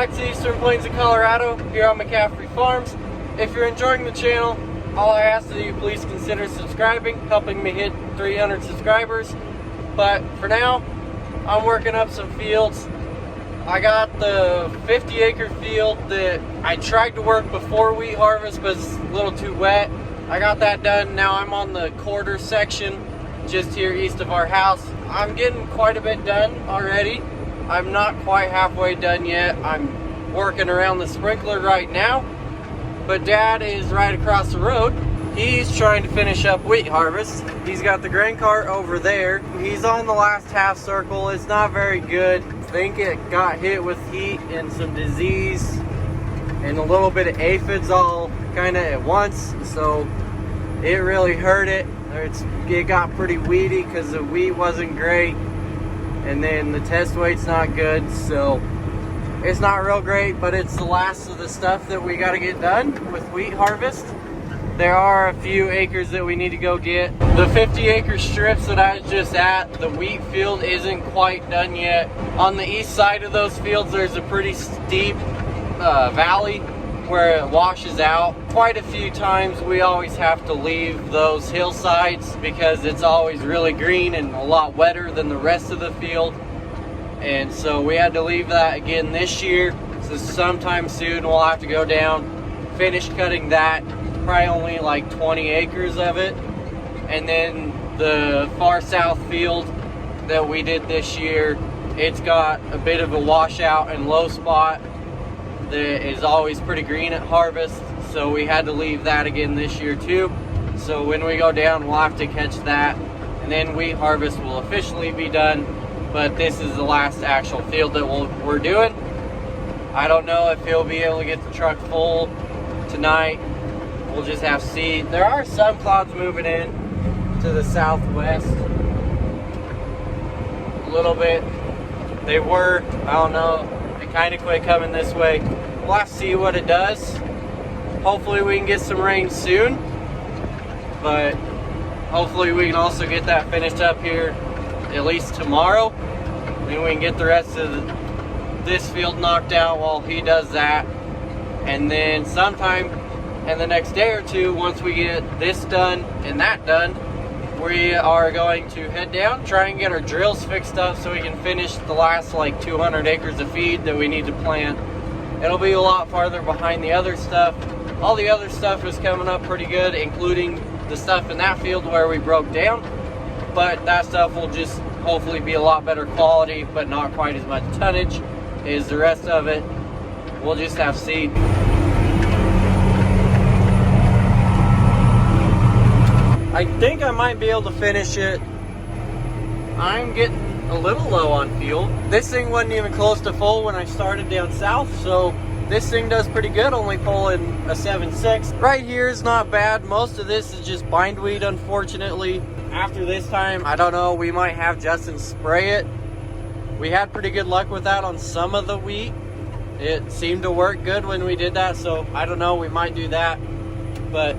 back to Eastern Plains of Colorado here on McCaffrey Farms. If you're enjoying the channel, all I ask that you please consider subscribing, helping me hit 300 subscribers. But for now, I'm working up some fields. I got the 50-acre field that I tried to work before wheat harvest, but it's a little too wet. I got that done. Now I'm on the quarter section just here east of our house. I'm getting quite a bit done already. I'm not quite halfway done yet. I'm working around the sprinkler right now, but Dad is right across the road. He's trying to finish up wheat harvest. He's got the grain cart over there. He's on the last half circle. It's not very good. I think it got hit with heat and some disease and a little bit of aphids all kind of at once, so it really hurt it. It got pretty weedy because the wheat wasn't great, and then the test weight's not good, so it's not real great, but it's the last of the stuff that we got to get done with wheat harvest. There are a few acres that we need to go get. The 50-acre strips that I was just at, the wheat field isn't quite done yet. On the east side of those fields, there's a pretty steep valley where it washes out. Quite a few times we always have to leave those hillsides because it's always really green and a lot wetter than the rest of the field. And so we had to leave that again this year. So sometime soon we'll have to go down, finish cutting that, probably only like 20 acres of it. And then the far south field that we did this year, it's got a bit of a washout and low spot that is always pretty green at harvest, so we had to leave that again this year too. So when we go down, we'll have to catch that, and then wheat harvest will officially be done. But this is the last actual field that we're doing. I don't know if he'll be able to get the truck full tonight. We'll just have to see. There are some clouds moving in to the southwest a little bit. They were, I don't know, they kind of quit coming this way. We'll have to see what it does. Hopefully we can get some rain soon, but hopefully we can also get that finished up here at least tomorrow. Then we can get the rest of this field knocked out while he does that. And then sometime in the next day or two, once we get this done and that done, we are going to head down, try and get our drills fixed up so we can finish the last like 200 acres of feed that we need to plant. It'll be a lot farther behind the other stuff. All the other stuff is coming up pretty good, including the stuff in that field where we broke down. But that stuff will just hopefully be a lot better quality, but not quite as much tonnage as the rest of it. We'll just have to see. I think I might be able to finish it. I'm getting a little low on fuel. This thing wasn't even close to full when I started down south, so this thing does pretty good, only pulling a 7.6. Right here is not bad. Most of this is just bindweed, unfortunately. After this time, I don't know, we might have Justin spray it. We had pretty good luck with that on some of the wheat. It seemed to work good when we did that, so I don't know, we might do that. But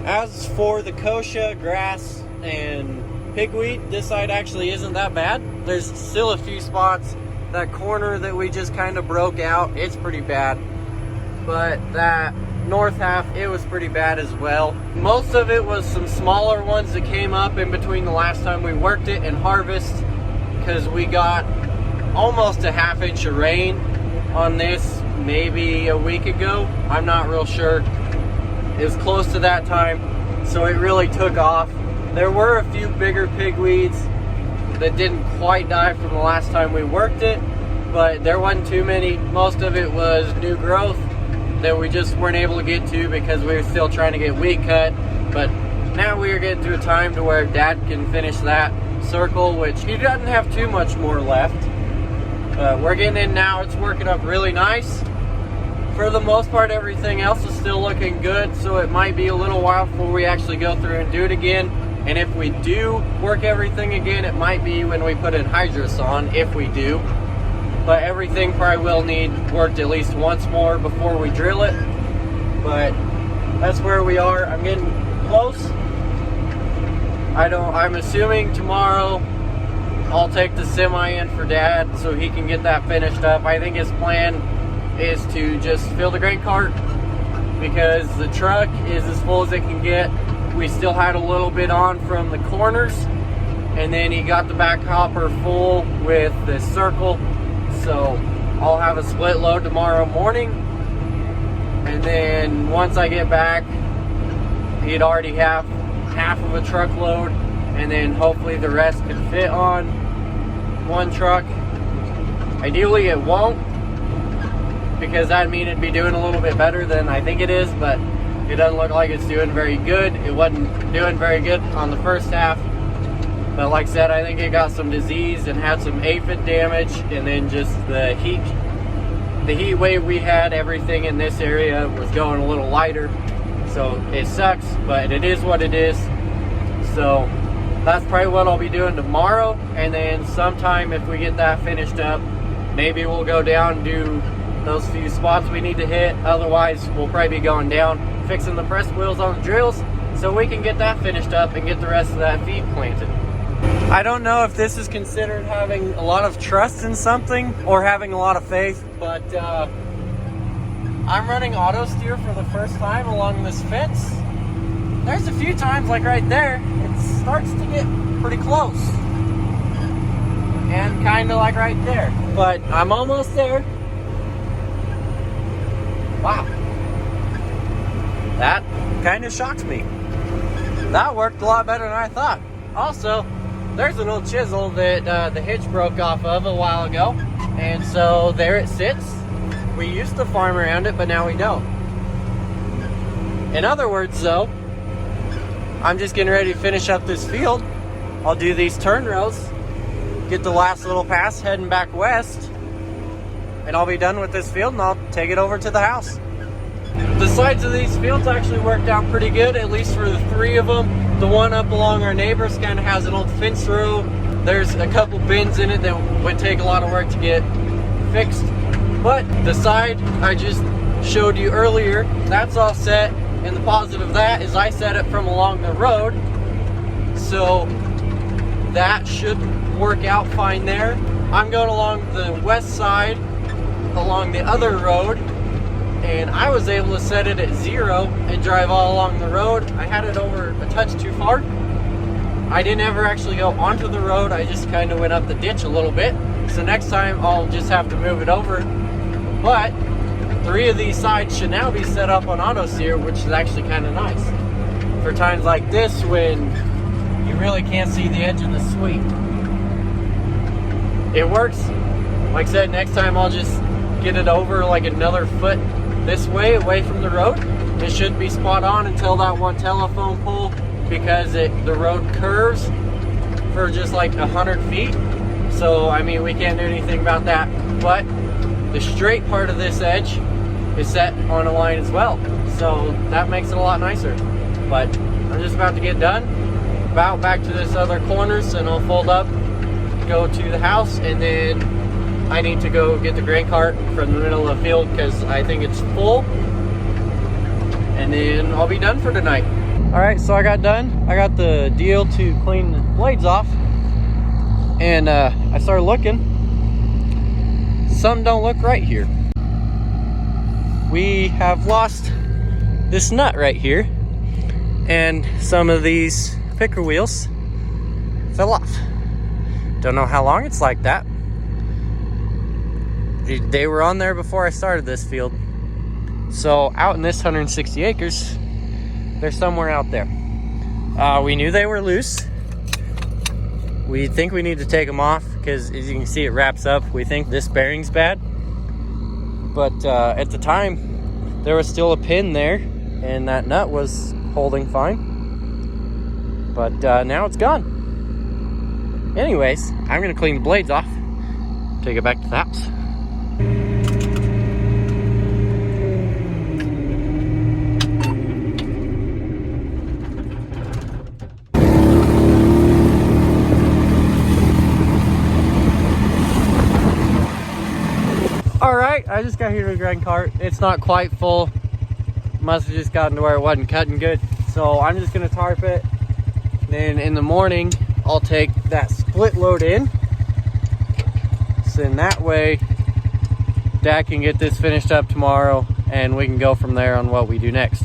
as for the kochia, grass, and pigweed, this side actually isn't that bad. There's still a few spots. That corner that we just kind of broke out, it's pretty bad. But that north half, it was pretty bad as well. Most of it was some smaller ones that came up in between the last time we worked it and harvest, because we got almost a ½ inch of rain on this maybe a week ago. I'm not real sure. It was close to that time, so it really took off. There were a few bigger pigweeds that didn't quite die from the last time we worked it, but there wasn't too many. Most of it was new growth that we just weren't able to get to because we were still trying to get wheat cut. But now we are getting to a time to where Dad can finish that circle, which he doesn't have too much more left. We're getting in now. It's working up really nice. For the most part, everything else is still looking good, so it might be a little while before we actually go through and do it again. And if we do work everything again, it might be when we put in hydrous on, if we do. But everything probably will need worked at least once more before we drill it. But that's where we are. I'm getting close. I'm assuming tomorrow I'll take the semi in for Dad so he can get that finished up. I think his plan is to just fill the grain cart because the truck is as full as it can get. We still had a little bit on from the corners, and then he got the back hopper full with the circle. So I'll have a split load tomorrow morning, and then once I get back, he'd already have half of a truckload, and then hopefully the rest can fit on one truck. Ideally it won't, because that'd mean it'd be doing a little bit better than I think it is, but it doesn't look like it's doing very good. It wasn't doing very good on the first half, but like I said, I think it got some disease and had some aphid damage, and then just the heat wave we had, everything in this area was going a little lighter. So it sucks, but it is what it is. So that's probably what I'll be doing tomorrow, and then sometime if we get that finished up, maybe we'll go down and do those few spots we need to hit. Otherwise, we'll probably be going down, fixing the press wheels on the drills so we can get that finished up and get the rest of that feed planted. I don't know if this is considered having a lot of trust in something or having a lot of faith, but I'm running auto steer for the first time along this fence. There's a few times, like right there, it starts to get pretty close. And kind of like right there. But I'm almost there. Wow. That kind of shocks me. That worked a lot better than I thought. Also, there's an old chisel that the hitch broke off of a while ago. And so there it sits. We used to farm around it, but now we don't. In other words, though, I'm just getting ready to finish up this field. I'll do these turn rows, get the last little pass heading back west, and I'll be done with this field and I'll take it over to the house. The sides of these fields actually worked out pretty good, at least for the three of them. The one up along our neighbors kind of has an old fence row. There's a couple bins in it that would take a lot of work to get fixed. But the side I just showed you earlier, that's all set. And the positive of that is I set it from along the road. So that should work out fine there. I'm going along the west side, along the other road. And I was able to set it at 0 and drive all along the road. I had it over a touch too far. I didn't ever actually go onto the road. I just kind of went up the ditch a little bit. So next time I'll just have to move it over. But 3 of these sides should now be set up on auto steer, which is actually kind of nice for times like this when you really can't see the edge of the sweep. It works. Like I said, next time I'll just get it over like another foot this way, away from the road. It should be spot on until that one telephone pole, because the road curves for just like 100 feet. So I mean, we can't do anything about that. But the straight part of this edge is set on a line as well, so that makes it a lot nicer. But I'm just about to get done, about back to this other corners, and I'll fold up, go to the house, and then I need to go get the grain cart from the middle of the field because I think it's full, and then I'll be done for tonight. All right, so I got done. I got the deal to clean the blades off, and I started looking. Something don't look right here. We have lost this nut right here, and some of these picker wheels fell off. Don't know how long it's like that. They were on there before I started this field. So out in this 160 acres, they're somewhere out there. We knew they were loose. We think we need to take them off because, as you can see, it wraps up. We think this bearing's bad. But at the time, there was still a pin there, and that nut was holding fine. But now it's gone. Anyways, I'm going to clean the blades off, take it back to the house. Alright, I just got here to the grain cart. It's not quite full. Must have just gotten to where it wasn't cutting good. So I'm just going to tarp it. Then in the morning, I'll take that split load in. So in that way, Dad can get this finished up tomorrow, and we can go from there on what we do next.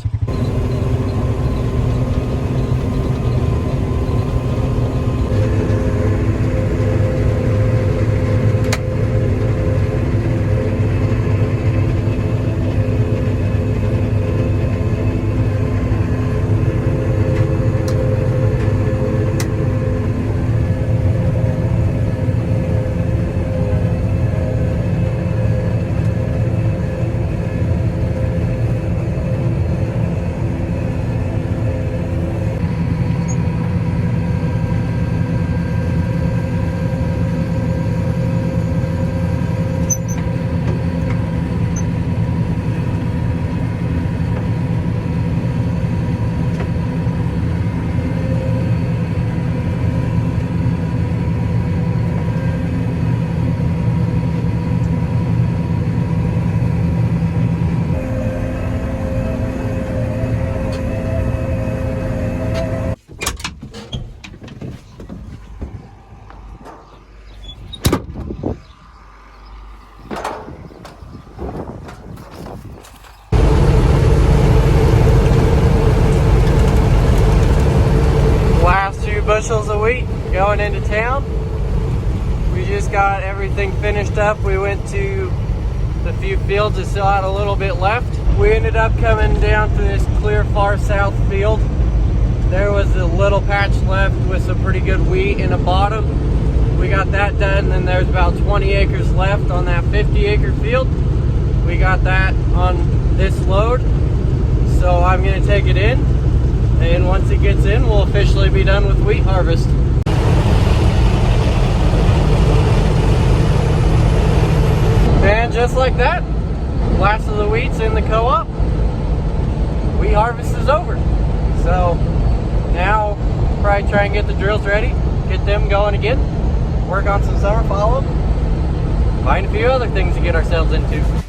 Bushels of wheat going into town. We just got everything finished up. We went to the few fields that still had a little bit left. We ended up coming down to this clear far south field. There was a little patch left with some pretty good wheat in the bottom. We got that done, and there's about 20 acres left on that 50-acre field. We got that on this load, so I'm gonna take it in. And once it gets in, we'll officially be done with wheat harvest. And just like that, last of the wheat's in the co-op. Wheat harvest is over. So now probably try and get the drills ready, get them going again, work on some summer follow, find a few other things to get ourselves into.